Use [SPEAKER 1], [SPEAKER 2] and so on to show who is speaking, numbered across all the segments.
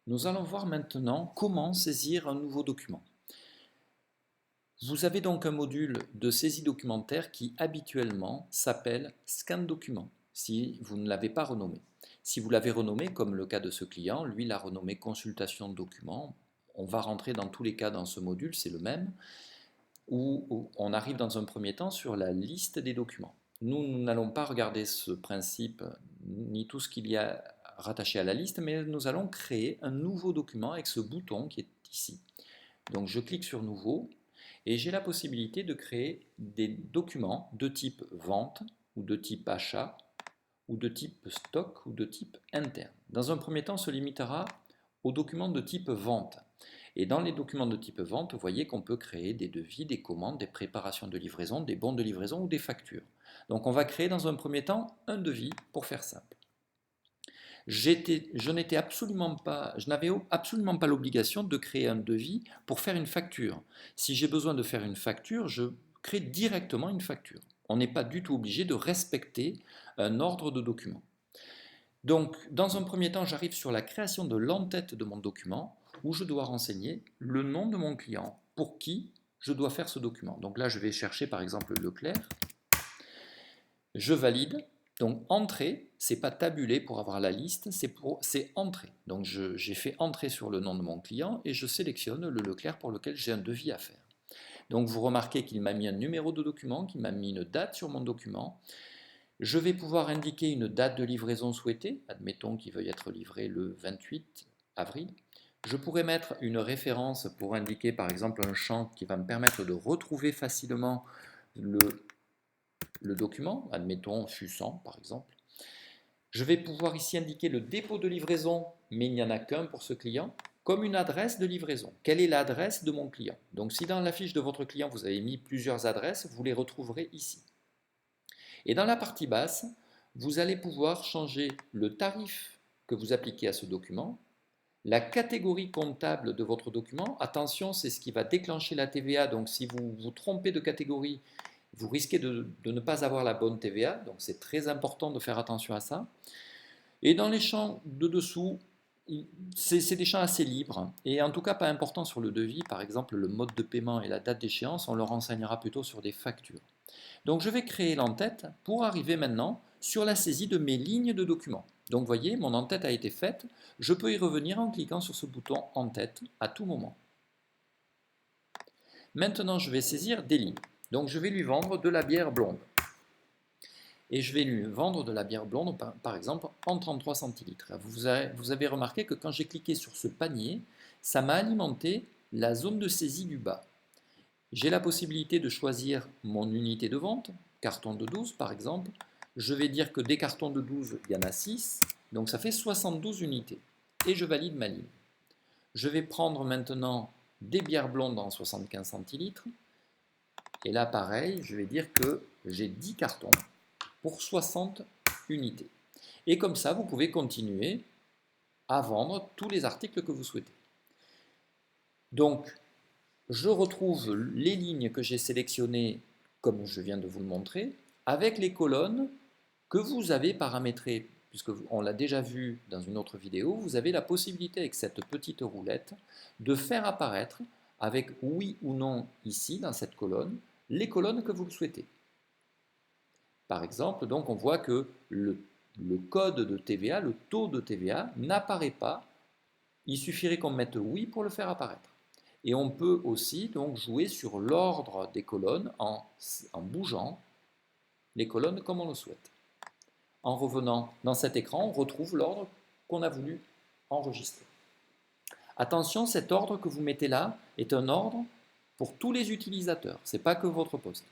[SPEAKER 1] Nous allons voir maintenant comment saisir un nouveau document. Vous avez donc un module de saisie documentaire qui habituellement s'appelle Scan document, si vous ne l'avez pas renommé. Si vous l'avez renommé, comme le cas de ce client, lui l'a renommé consultation de document, on va rentrer dans tous les cas dans ce module, c'est le même, où on arrive dans un premier temps sur la liste des documents. Nous n'allons pas regarder ce principe ni tout ce qu'il y a rattaché à la liste, mais nous allons créer un nouveau document avec ce bouton qui est ici. Donc je clique sur Nouveau et j'ai la possibilité de créer des documents de type Vente ou de type Achat ou de type Stock ou de type Interne. Dans un premier temps, on se limitera aux documents de type Vente. Et dans les documents de type vente, vous voyez qu'on peut créer des devis, des commandes, des préparations de livraison, des bons de livraison ou des factures. Donc on va créer dans un premier temps un devis pour faire simple. Je n'avais absolument pas l'obligation de créer un devis pour faire une facture. Si j'ai besoin de faire une facture, je crée directement une facture. On n'est pas du tout obligé de respecter un ordre de document. Donc, dans un premier temps, j'arrive sur la création de l'entête de mon document où je dois renseigner le nom de mon client pour qui je dois faire ce document. Donc là, je vais chercher par exemple Leclerc. Je valide. Donc entrée, c'est pas tabuler pour avoir la liste, c'est entrée. Donc j'ai fait entrer sur le nom de mon client et je sélectionne le Leclerc pour lequel j'ai un devis à faire. Donc vous remarquez qu'il m'a mis un numéro de document, qu'il m'a mis une date sur mon document. Je vais pouvoir indiquer une date de livraison souhaitée, admettons qu'il veuille être livré le 28 avril. Je pourrais mettre une référence pour indiquer par exemple un champ qui va me permettre de retrouver facilement le document, admettons FU100 par exemple. Je vais pouvoir ici indiquer le dépôt de livraison, mais il n'y en a qu'un pour ce client, comme une adresse de livraison. Quelle est l'adresse de mon client? Donc si dans la fiche de votre client vous avez mis plusieurs adresses, vous les retrouverez ici. Et dans la partie basse, vous allez pouvoir changer le tarif que vous appliquez à ce document, la catégorie comptable de votre document. Attention, c'est ce qui va déclencher la TVA, donc si vous vous trompez de catégorie, vous risquez de ne pas avoir la bonne TVA, donc c'est très important de faire attention à ça. Et dans les champs de dessous, c'est des champs assez libres, et en tout cas pas importants sur le devis, par exemple le mode de paiement et la date d'échéance, on le renseignera plutôt sur des factures. Donc je vais créer l'entête pour arriver maintenant sur la saisie de mes lignes de documents. Donc vous voyez, mon entête a été faite, je peux y revenir en cliquant sur ce bouton entête à tout moment. Maintenant je vais saisir des lignes. Donc je vais lui vendre de la bière blonde. Et je vais lui vendre de la bière blonde, par exemple, en 33 centilitres. Vous avez remarqué que quand j'ai cliqué sur ce panier, ça m'a alimenté la zone de saisie du bas. J'ai la possibilité de choisir mon unité de vente, carton de 12 par exemple. Je vais dire que des cartons de 12, il y en a 6, donc ça fait 72 unités. Et je valide ma ligne. Je vais prendre maintenant des bières blondes en 75 centilitres. Et là, pareil, je vais dire que j'ai 10 cartons pour 60 unités. Et comme ça, vous pouvez continuer à vendre tous les articles que vous souhaitez. Donc, je retrouve les lignes que j'ai sélectionnées comme je viens de vous le montrer, avec les colonnes que vous avez paramétrées, puisqu'on l'a déjà vu dans une autre vidéo, vous avez la possibilité avec cette petite roulette de faire apparaître, avec oui ou non ici dans cette colonne, les colonnes que vous souhaitez. Par exemple, donc on voit que le code de TVA, le taux de TVA n'apparaît pas, il suffirait qu'on mette oui pour le faire apparaître. Et on peut aussi donc jouer sur l'ordre des colonnes en bougeant les colonnes comme on le souhaite. En revenant dans cet écran, on retrouve l'ordre qu'on a voulu enregistrer. Attention, cet ordre que vous mettez là est un ordre pour tous les utilisateurs, ce n'est pas que votre poste.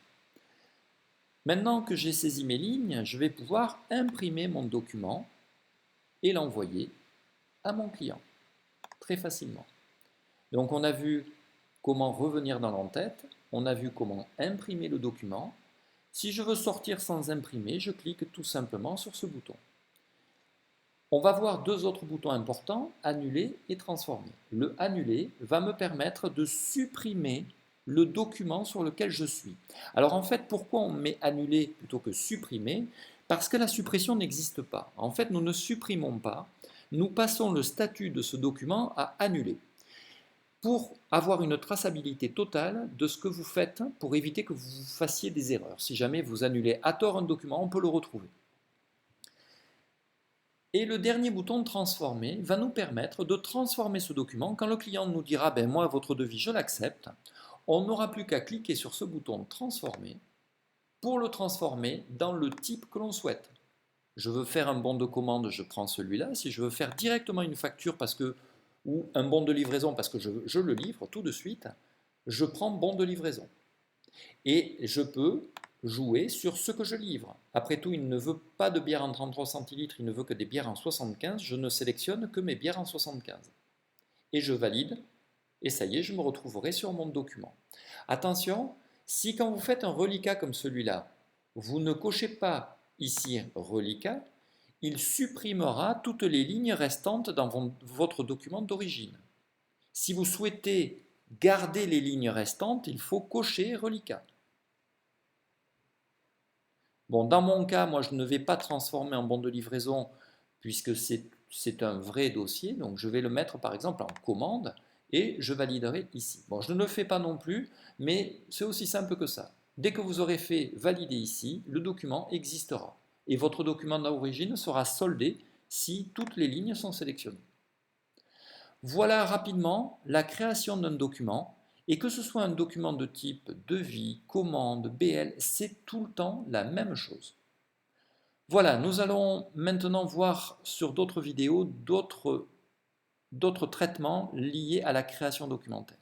[SPEAKER 1] Maintenant que j'ai saisi mes lignes, je vais pouvoir imprimer mon document et l'envoyer à mon client très facilement. Donc on a vu comment revenir dans l'entête, on a vu comment imprimer le document. Si je veux sortir sans imprimer, je clique tout simplement sur ce bouton. On va voir deux autres boutons importants, annuler et transformer. Le annuler va me permettre de supprimer le document sur lequel je suis. Alors en fait, pourquoi on met annuler plutôt que supprimer? Parce que la suppression n'existe pas. En fait, nous ne supprimons pas, nous passons le statut de ce document à annuler pour avoir une traçabilité totale de ce que vous faites pour éviter que vous fassiez des erreurs. Si jamais vous annulez à tort un document, on peut le retrouver. Et le dernier bouton transformer va nous permettre de transformer ce document. Quand le client nous dira ben moi votre devis je l'accepte, on n'aura plus qu'à cliquer sur ce bouton transformer pour le transformer dans le type que l'on souhaite. Je veux faire un bon de commande, je prends celui-là. Si je veux faire directement une facture ou un bon de livraison parce que je le livre tout de suite, je prends bon de livraison. Et je peux jouer sur ce que je livre. Après tout, il ne veut pas de bière en 33 centilitres, il ne veut que des bières en 75, je ne sélectionne que mes bières en 75. Et je valide, et ça y est, je me retrouverai sur mon document. Attention, si quand vous faites un reliquat comme celui-là, vous ne cochez pas ici reliquat, il supprimera toutes les lignes restantes dans votre document d'origine. Si vous souhaitez garder les lignes restantes, il faut cocher reliquat. Bon, dans mon cas, moi, je ne vais pas transformer en bon de livraison puisque c'est un vrai dossier. Donc, je vais le mettre, par exemple, en commande et je validerai ici. Bon, je ne le fais pas non plus, mais c'est aussi simple que ça. Dès que vous aurez fait valider ici, le document existera. Et votre document d'origine sera soldé si toutes les lignes sont sélectionnées. Voilà rapidement la création d'un document. Et que ce soit un document de type devis, commande, BL, c'est tout le temps la même chose. Voilà, nous allons maintenant voir sur d'autres vidéos d'autres traitements liés à la création documentaire.